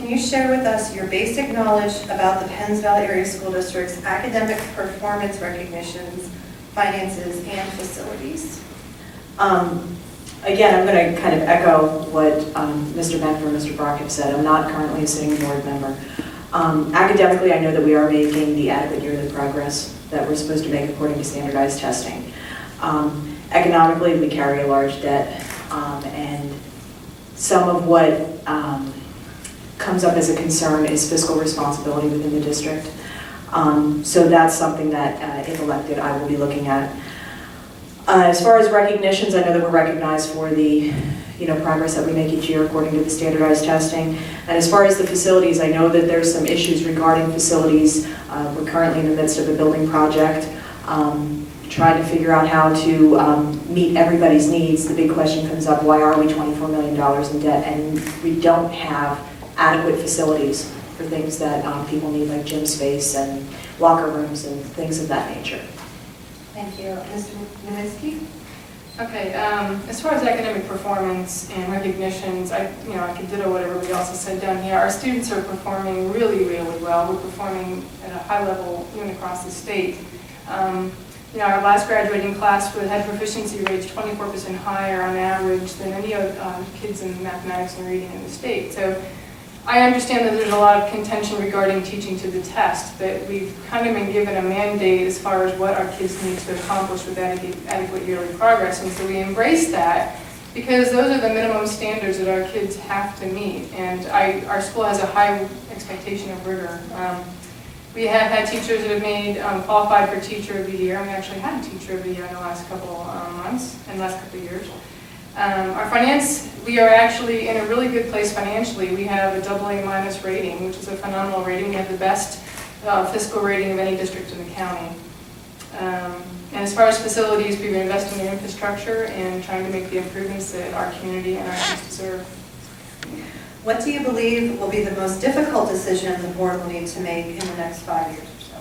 Can you share with us your basic knowledge about the Penns Valley Area School District's academic performance recognitions, finances, and facilities? Again, I'm going to kind of echo what Mr. Benford and Mr. Brock have said. I'm not currently a sitting board member. Academically, I know that we are making the adequate yearly progress that we're supposed to make according to standardized testing. Economically, we carry a large debt, and some of what comes up as a concern is fiscal responsibility within the district. So that's something that, if elected, I will be looking at. As far as recognitions, I know that we're recognized for the progress that we make each year according to the standardized testing. And as far as the facilities, I know that there's some issues regarding facilities. We're currently in the midst of a building project, trying to figure out how to meet everybody's needs. The big question comes up, why are we $24 million in debt and we don't have adequate facilities for things that people need, like gym space and locker rooms and things of that nature. Thank you. Mr. Niewinski? Okay, as far as academic performance and recognitions, I could ditto what everybody else has said down here. Our students are performing really, really well. We're performing at a high level even across the state. Our last graduating class had proficiency rates 24% higher on average than any other kids in mathematics and reading in the state. So I understand that there's a lot of contention regarding teaching to the test, but we've kind of been given a mandate as far as what our kids need to accomplish with adequate yearly progress, and so we embrace that because those are the minimum standards that our kids have to meet, and our school has a high expectation of rigor. We have had teachers that have made qualified for Teacher of the Year, and we actually had a Teacher of the Year in the last couple months and last couple of years. Our finance, we are actually in a really good place financially. We have a AA- rating, which is a phenomenal rating. We have the best fiscal rating of any district in the county. And as far as facilities, we've invested in infrastructure and trying to make the improvements that our community and our kids deserve. What do you believe will be the most difficult decision the board will need to make in the next 5 years or so?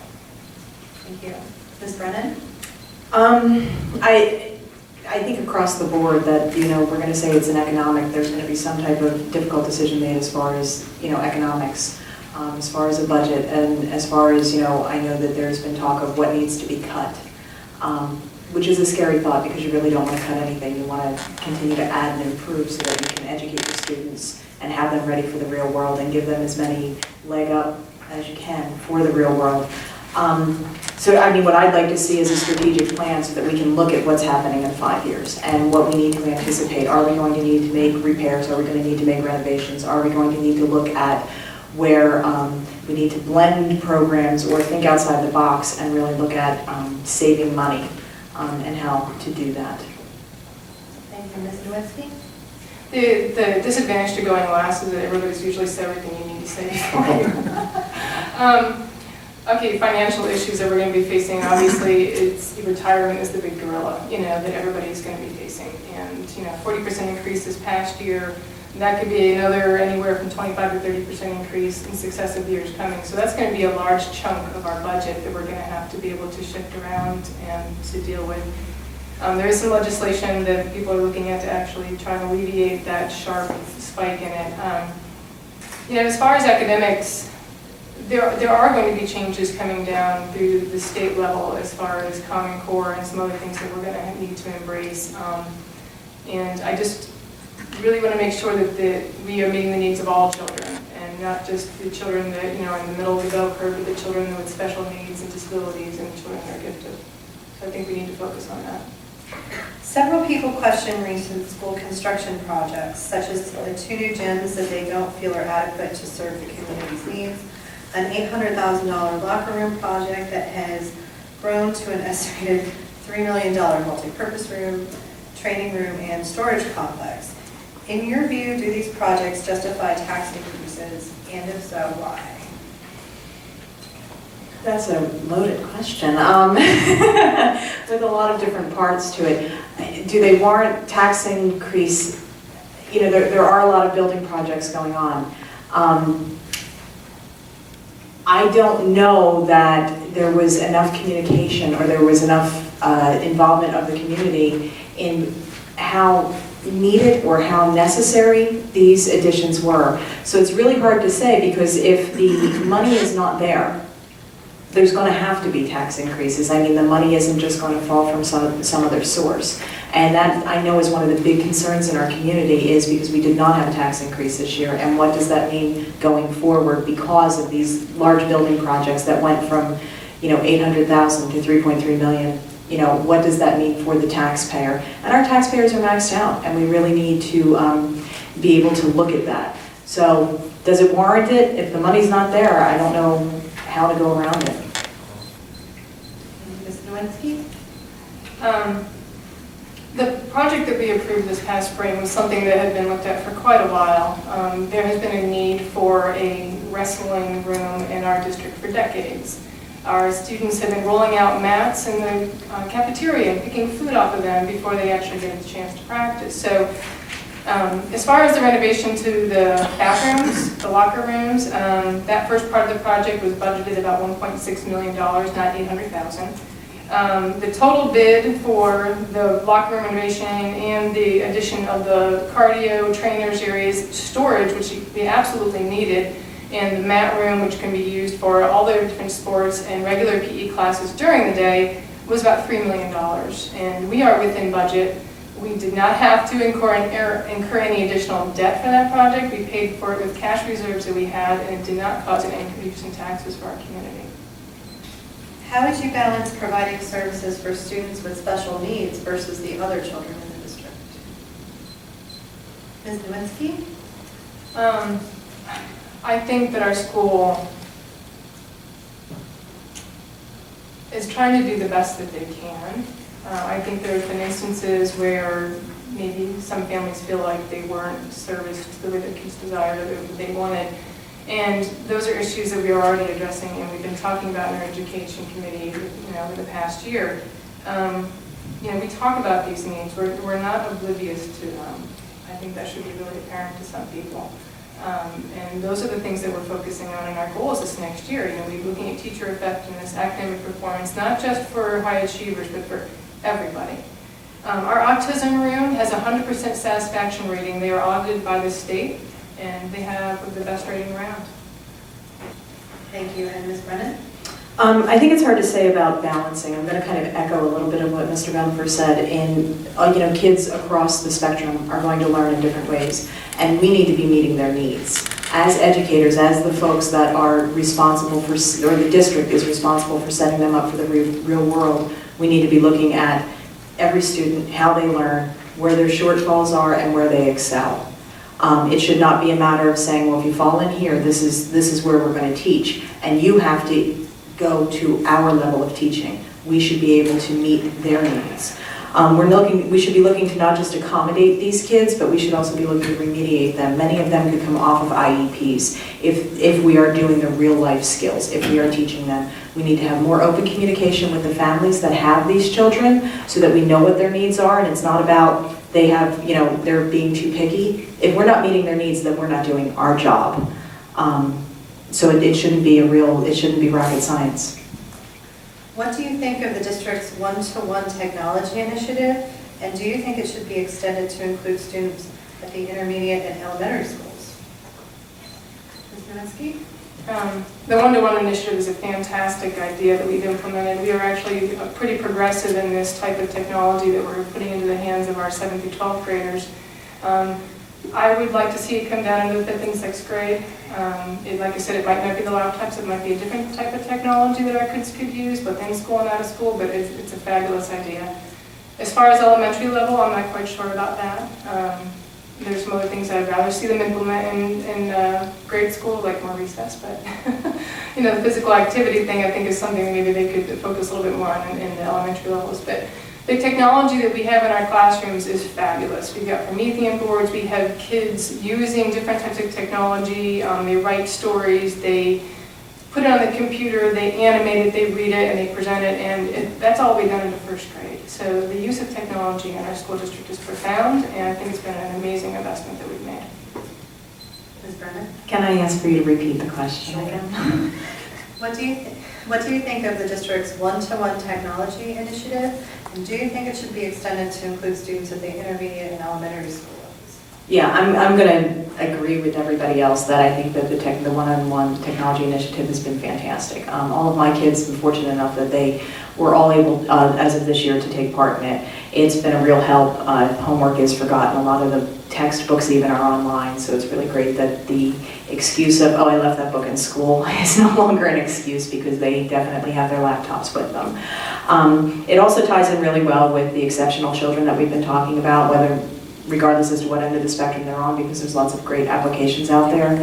Thank you. Ms. Brennan? I think across the board that, we're going to say it's an economic, there's going to be some type of difficult decision made as far as, economics, as far as a budget, and as far as, I know that there's been talk of what needs to be cut, which is a scary thought because you really don't want to cut anything. You want to continue to add and improve so that you can educate your students and have them ready for the real world and give them as many leg up as you can for the real world. So what I'd like to see is a strategic plan so that we can look at what's happening in 5 years and what we need to anticipate. Are we going to need to make repairs? Are we going to need to make renovations? Are we going to need to look at where we need to blend programs or think outside the box and really look at saving money and how to do that? Thank you. Ms. Niewinski? The disadvantage to going last is that everybody's usually said everything you need to say before you. Okay, financial issues that we're going to be facing. Obviously, retirement is the big gorilla, that everybody's going to be facing. And 40% increase this past year. That could be another anywhere from 25 to 30% increase in successive years coming. So that's going to be a large chunk of our budget that we're going to have to be able to shift around and to deal with. There is some legislation that people are looking at to actually try and alleviate that sharp spike in it. As far as academics, there are going to be changes coming down through the state level as far as Common Core and some other things that we're going to need to embrace. And I just really want to make sure that we are meeting the needs of all children and not just the children that are in the middle of the bell curve, but the children with special needs and disabilities and children that are gifted. So I think we need to focus on that. Several people question recent school construction projects, such as the 2 new gyms that they don't feel are adequate to serve the community's needs, an $800,000 locker room project that has grown to an estimated $3 million multi-purpose room, training room, and storage complex. In your view, do these projects justify tax increases, and if so, why? That's a loaded question with a lot of different parts to it. Do they warrant tax increase? There are a lot of building projects going on. I don't know that there was enough communication or there was enough involvement of the community in how needed or how necessary these additions were. So it's really hard to say, because if the money is not there, there's going to have to be tax increases. I mean, the money isn't just going to fall from some other source. And that, I know, is one of the big concerns in our community, is because we did not have a tax increase this year. And what does that mean going forward because of these large building projects that went from, you know, 800,000 to 3.3 million? You know, what does that mean for the taxpayer? And our taxpayers are maxed out, and we really need to be able to look at that. So does it warrant it? If the money's not there, I don't know how to go around it. Ms. Niewinski? The project that we approved this past spring was something that had been looked at for quite a while. There has been a need for a wrestling room in our district for decades. Our students have been rolling out mats in the cafeteria and picking food off of them before they actually get a chance to practice. So as far as the renovation to the bathrooms, the locker rooms, that first part of the project was budgeted about $1.6 million, not $800,000. The total bid for the locker room renovation and the addition of the cardio trainers areas, storage, which we absolutely needed, and the mat room, which can be used for all the different sports and regular PE classes during the day, was about $3 million. And we are within budget. We did not have to incur any additional debt for that project. We paid for it with cash reserves that we had, and it did not cause an increase in taxes for our community. How would you balance providing services for students with special needs versus the other children in the district? Ms. Niewinski? I think that our school is trying to do the best that they can. I think there have been instances where maybe some families feel like they weren't serviced the way their kids desired or that they wanted. And those are issues that we are already addressing and we've been talking about in our education committee, over the past year. We talk about these needs. We're not oblivious to them. I think that should be really apparent to some people. And those are the things that we're focusing on in our goals this next year. We're looking at teacher effectiveness, academic performance, not just for high achievers, but for everybody. Our autism room has a 100% satisfaction rating. They are audited by the state, and they have the best rating around. Thank you. And Ms. Brennan? I think it's hard to say about balancing. I'm going to kind of echo a little bit of what Mr. Benfer said. Kids across the spectrum are going to learn in different ways, and we need to be meeting their needs. As educators, as the folks that are responsible for, or the district is responsible for setting them up for the real world, we need to be looking at every student, how they learn, where their shortfalls are, and where they excel. It should not be a matter of saying, well, if you fall in here, this is where we're going to teach, and you have to go to our level of teaching. We should be able to meet their needs. We should be looking to not just accommodate these kids, but we should also be looking to remediate them. Many of them could come off of IEPs if we are doing the real life skills, if we are teaching them. We need to have more open communication with the families that have these children so that we know what their needs are, and it's not about they're being too picky. If we're not meeting their needs, then we're not doing our job. So it shouldn't be rocket science. What do you think of the district's one-to-one technology initiative, and do you think it should be extended to include students at the intermediate and elementary schools? Ms. Niewinski? The one-to-one initiative is a fantastic idea that we've implemented. We are actually pretty progressive in this type of technology that we're putting into the hands of our 7th through 12th graders. I would like to see it come down into the 5th and 6th grade. Like I said, it might not be the laptops, it might be a different type of technology that our kids could use, both in school and out of school, but it's a fabulous idea. As far as elementary level, I'm not quite sure about that. There's some other things I'd rather see them implement in grade school, like more recess, but the physical activity thing I think is something maybe they could focus a little bit more on in the elementary levels. But the technology that we have in our classrooms is fabulous. We've got Promethean boards, we have kids using different types of technology, they write stories, they put it on the computer, they animate it, they read it, and they present it, and that's all we've done in the 1st grade. So the use of technology in our school district is profound, and I think it's been an amazing investment that we've made. Ms. Brennan? Can I ask for you to repeat the question again? What do you think of the district's one-to-one technology initiative, And do you think it should be extended to include students at the intermediate and elementary school levels? Yeah, I'm going to agree with everybody else that I think that the one-on-one technology initiative has been fantastic. All of my kids have been fortunate enough that they were all able, as of this year, to take part in it. It's been a real help. Homework is forgotten. A lot of the textbooks even are online, so it's really great that the excuse of, oh, I left that book in school is no longer an excuse because they definitely have their laptops with them. It also ties in really well with the exceptional children that we've been talking about, regardless as to what end of the spectrum they're on, because there's lots of great applications out there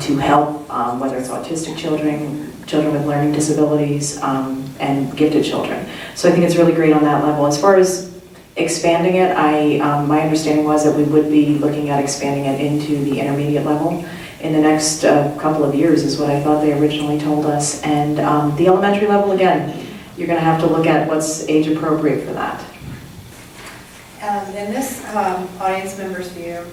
to help, whether it's autistic children, children with learning disabilities, and gifted children. So I think it's really great on that level. As far as expanding it, my understanding was that we would be looking at expanding it into the intermediate level in the next couple of years is what I thought they originally told us. And the elementary level, again, you're going to have to look at what's age appropriate for that. In this audience member's view,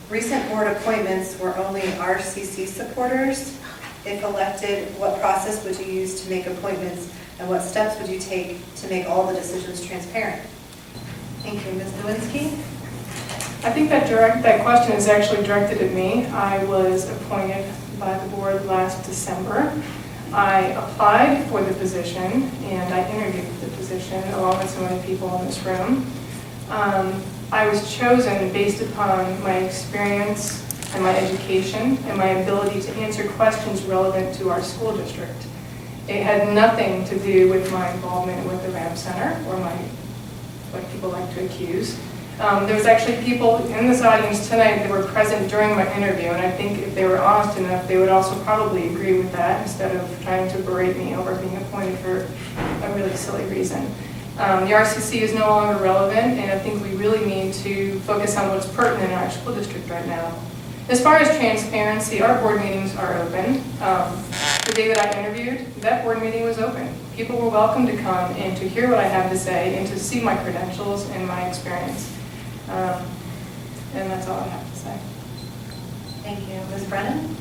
recent board appointments were only RCC supporters. If elected, what process would you use to make appointments, and what steps would you take to make all the decisions transparent? Thank you. Ms. Niewinski? I think that question is actually directed at me. I was appointed by the board last December. I applied for the position and I interviewed for the position along with so many people in this room. I was chosen based upon my experience and my education and my ability to answer questions relevant to our school district. It had nothing to do with my involvement with the RAMP Center or what people like to accuse. There was actually people in this audience tonight that were present during my interview, and I think if they were honest enough, they would also probably agree with that instead of trying to berate me over being appointed for a really silly reason. The RCC is no longer relevant, and I think we really need to focus on what's pertinent in our school district right now. As far as transparency, our board meetings are open. The day that I interviewed, that board meeting was open. People were welcome to come and to hear what I have to say and to see my credentials and my experience. And that's all I have to say. Thank you. Ms. Brennan?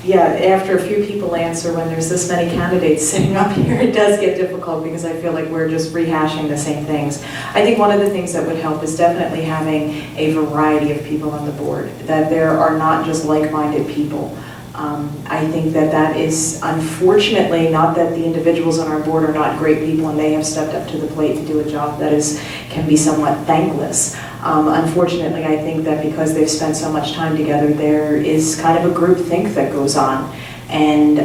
Yeah, after a few people answer, when there's this many candidates sitting up here, it does get difficult because I feel like we're just rehashing the same things. I think one of the things that would help is definitely having a variety of people on the board, that there are not just like-minded people. I think that is, unfortunately, not that the individuals on our board are not great people and they have stepped up to the plate to do a job that can be somewhat thankless. Unfortunately, I think that because they've spent so much time together, there is kind of a group think that goes on. And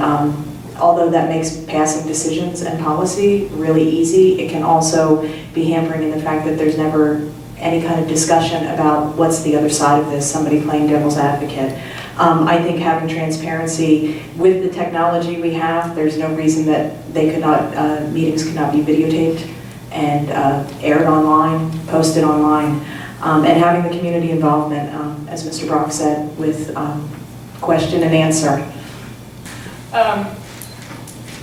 although that makes passing decisions and policy really easy, it can also be hampering in the fact that there's never any kind of discussion about what's the other side of this, somebody playing devil's advocate. I think having transparency with the technology we have, there's no reason that they could not, meetings could not be videotaped and aired online, posted online, and having the community involvement, as Mr. Brock said, with question and answer.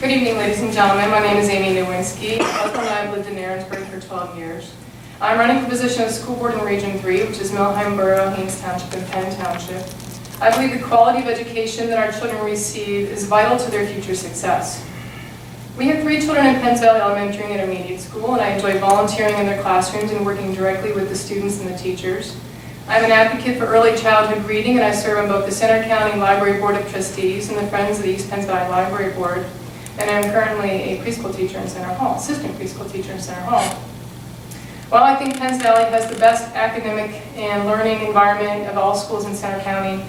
Good evening, ladies and gentlemen. My name is Amy Niewinski. My husband and I have lived in Aaronsburg for 12 years. I'm running for position of school board in Region 3, which is Millheim Borough, Haines Township, and Penn Township. I believe the quality of education that our children receive is vital to their future success. We have 3 children in Penns Valley Elementary and Intermediate School, and I enjoy volunteering in their classrooms and working directly with the students and the teachers. I'm an advocate for early childhood reading, and I serve on both the Center County Library Board of Trustees and the Friends of the East Penns Valley Library Board, and I'm currently a preschool teacher in Center Hall, assistant preschool teacher in Center Hall. While I think Penns Valley has the best academic and learning environment of all schools in Center County,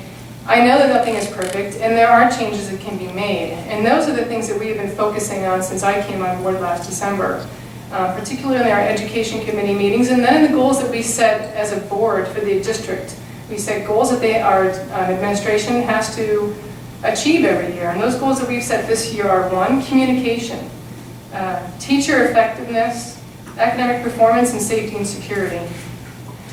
I know that nothing is perfect, and there are changes that can be made. And those are the things that we have been focusing on since I came on board last December, particularly in our education committee meetings, and then in the goals that we set as a board for the district. We set goals that our administration has to achieve every year. And those goals that we've set this year are: 1, communication, teacher effectiveness, academic performance, and safety and security.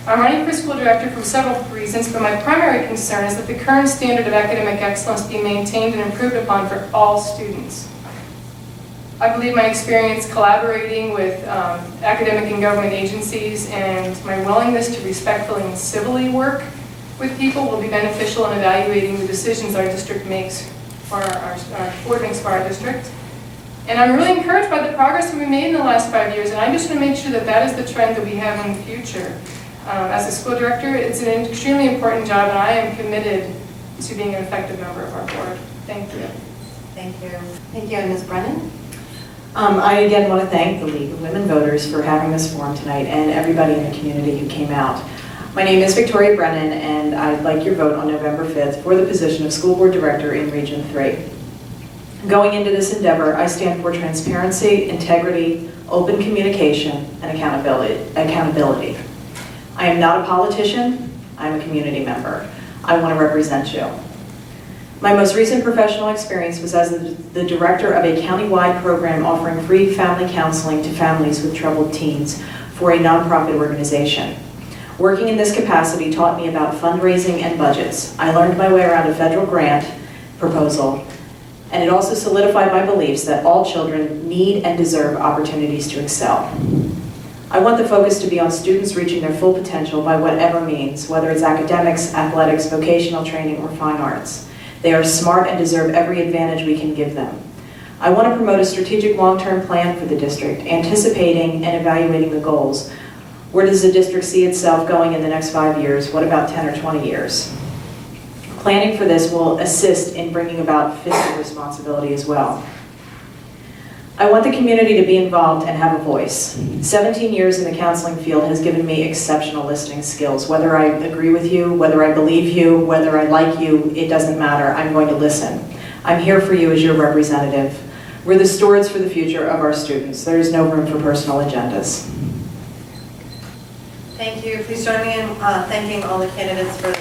I'm running for school director for several reasons, but my primary concern is that the current standard of academic excellence be maintained and improved upon for all students. I believe my experience collaborating with academic and government agencies and my willingness to respectfully and civilly work with people will be beneficial in evaluating the decisions our district makes for our board makes for our district. And I'm really encouraged by the progress that we made in the last 5 years, and I just want to make sure that that is the trend that we have in the future. As a school director, it's an extremely important job, and I am committed to being an effective member of our board. Thank you. Thank you. Thank you, and Ms. Brennan? I again want to thank the League of Women Voters for having this forum tonight and everybody in the community who came out. My name is Victoria Brennan, and I'd like your vote on November 5th for the position of School Board Director in Region 3. Going into this endeavor, I stand for transparency, integrity, open communication, and accountability. I am not a politician, I'm a community member. I want to represent you. My most recent professional experience was as the director of a county-wide program offering free family counseling to families with troubled teens for a nonprofit organization. Working in this capacity taught me about fundraising and budgets. I learned my way around a federal grant proposal, and it also solidified my beliefs that all children need and deserve opportunities to excel. I want the focus to be on students reaching their full potential by whatever means, whether it's academics, athletics, vocational training, or fine arts. They are smart and deserve every advantage we can give them. I want to promote a strategic long-term plan for the district, anticipating and evaluating the goals. Where does the district see itself going in the next 5 years? What about 10 or 20 years? Planning for this will assist in bringing about fiscal responsibility as well. I want the community to be involved and have a voice. 17 years in the counseling field has given me exceptional listening skills. Whether I agree with you, whether I believe you, whether I like you, it doesn't matter. I'm going to listen. I'm here for you as your representative. We're the stewards for the future of our students. There is no room for personal agendas. Thank you. Please join me in thanking all the candidates for